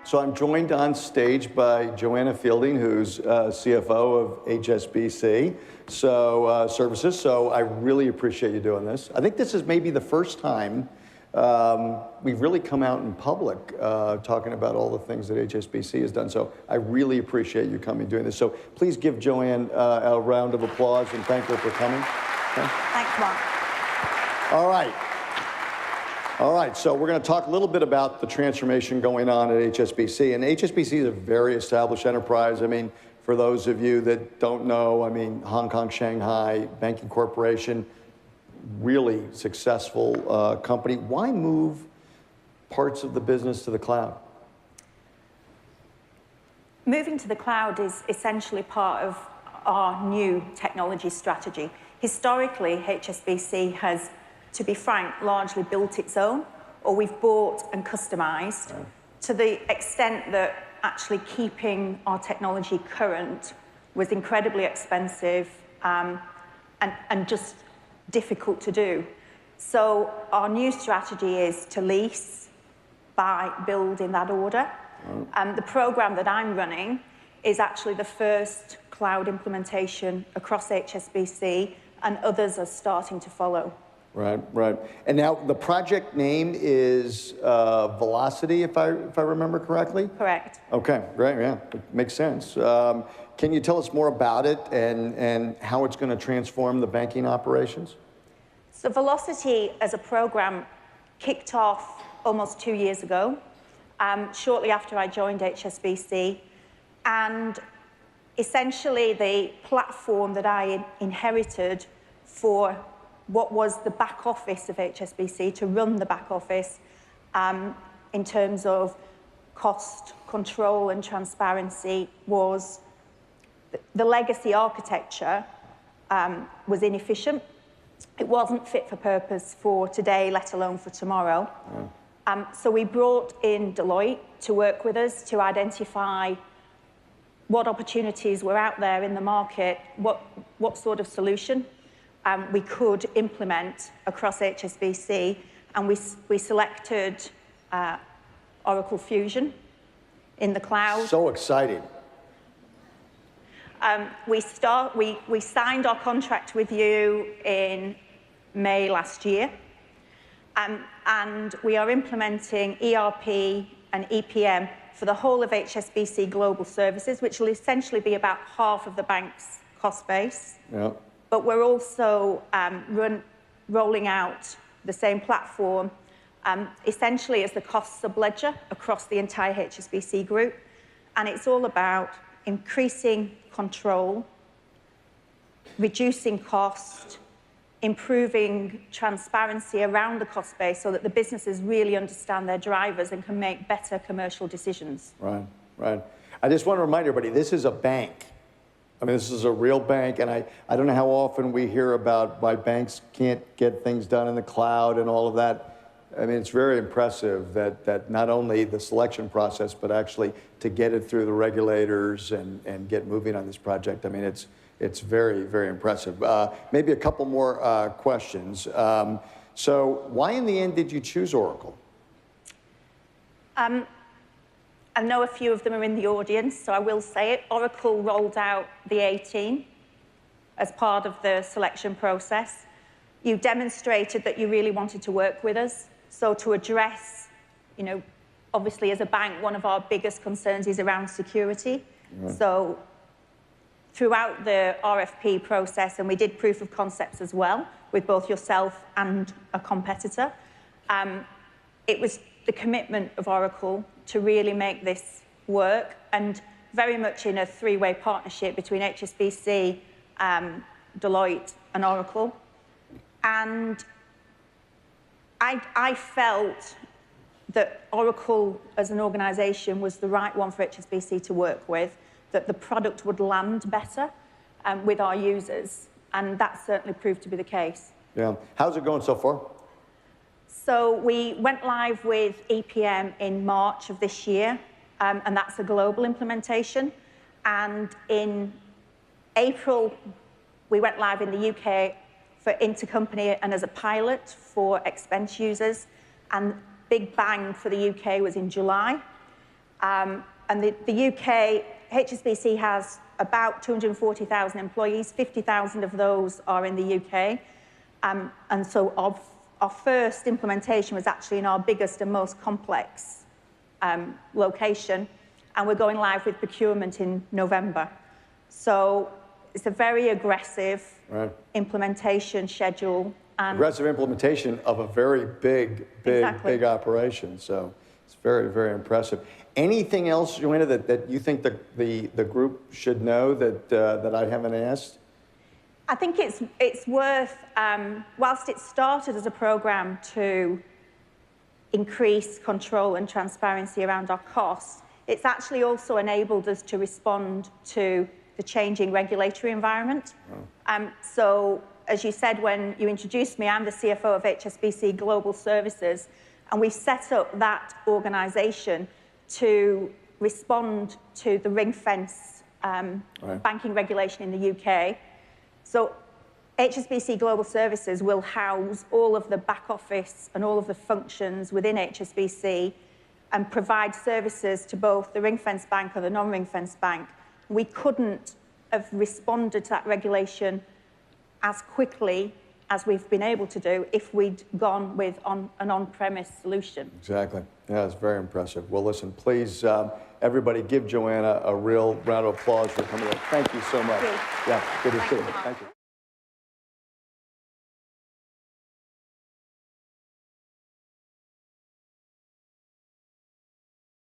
So I'm joined on stage by Joanna Fielding, who's CFO of HSBC Services. So I really appreciate you doing this. I think this is maybe the first time we've really come out in public talking about all the things that HSBC has done. So I really appreciate you coming doing this. So please give Joanne a round of applause and thank her for coming. Okay. Thanks, Mark. All right. All right, so we're going to talk a little bit about the transformation going on at HSBC. And HSBC is a very established enterprise. I mean, for those of you that don't know, I mean, Hong Kong, Shanghai, banking corporation, really successful company. Why move parts of the business to the cloud? Moving to the cloud is essentially part of our new technology strategy. Historically, HSBC has, to be frank, largely built its own, or we've bought and customized to the extent that actually keeping our technology current was incredibly expensive and just difficult to do. So our new strategy is to lease, buy, build in that order. The program that I'm running is actually the first cloud implementation across HSBC, and others are starting to follow. Right, right. And now the project name is Velocity, if I remember correctly? Correct. Okay, great, yeah, it makes sense. Can you tell us more about it and how it's going to transform the banking operations? So Velocity as a program kicked off almost 2 years ago, shortly after I joined HSBC. And essentially the platform that I inherited for what was the back office of HSBC, to run the back office in terms of cost control and transparency, was the legacy architecture was inefficient. It wasn't fit for purpose for today, let alone for tomorrow. So we brought in Deloitte to work with us to identify what opportunities were out there in the market, what sort of solution we could implement across HSBC, and we selected Oracle Fusion in the cloud. So exciting. We signed our contract with you in May last year, and we are implementing ERP and EPM for the whole of HSBC Global Services, which will essentially be about half of the bank's cost base. Yeah. But we're also rolling out the same platform essentially as the cost subledger across the entire HSBC group. And it's all about increasing control, reducing cost, improving transparency around the cost base so that the businesses really understand their drivers and can make better commercial decisions. Right, right. I just want to remind everybody, this is a bank. I mean, this is a real bank, and I don't know how often we hear about why banks can't get things done in the cloud and all of that. I mean, it's very impressive that not only the selection process, but actually to get it through the regulators and get moving on this project. I mean, it's very, very impressive. Maybe a couple more questions. So why in the end did you choose Oracle? I know a few of them are in the audience, so I will say it. Oracle rolled out the A18 as part of the selection process. You demonstrated that you really wanted to work with us. So to address, you know, obviously as a bank, one of our biggest concerns is around security. Right. So throughout the RFP process, and we did proof of concepts as well with both yourself and a competitor, it was the commitment of Oracle to really make this work, and very much in a three-way partnership between HSBC, Deloitte and Oracle. And I felt that Oracle as an organization was the right one for HSBC to work with, that the product would land better with our users, and that certainly proved to be the case. Yeah. How's it going so far? So we went live with EPM in March of this year, and that's a global implementation. And in April, we went live in the UK for intercompany and as a pilot for expense users. And big bang for the UK was in July. And the UK, HSBC has about 240,000 employees, 50,000 of those are in the UK. And so our first implementation was actually in our biggest and most complex location, and we're going live with procurement in November. So it's a very aggressive implementation schedule. Aggressive implementation of a very big operation. So it's very, very impressive. Anything else, Joanna, that you think the group should know that I haven't asked? I think it's worth, whilst it started as a program to increase control and transparency around our costs, it's actually also enabled us to respond to the changing regulatory environment. So, as you said when you introduced me, I'm the CFO of HSBC Global Services, and we've set up that organisation to respond to the ring-fence banking regulation in the UK. So HSBC Global Services will house all of the back office and all of the functions within HSBC and provide services to both the ring-fence bank and the non-ring-fence bank. We couldn't have responded to that regulation as quickly as we've been able to do if we'd gone with an on-premise solution. Exactly. Yeah, it's very impressive. Well, listen, please, everybody give Joanna a real round of applause for coming in. Thank you so much. Thank you. Yeah, good to see you. Thank you.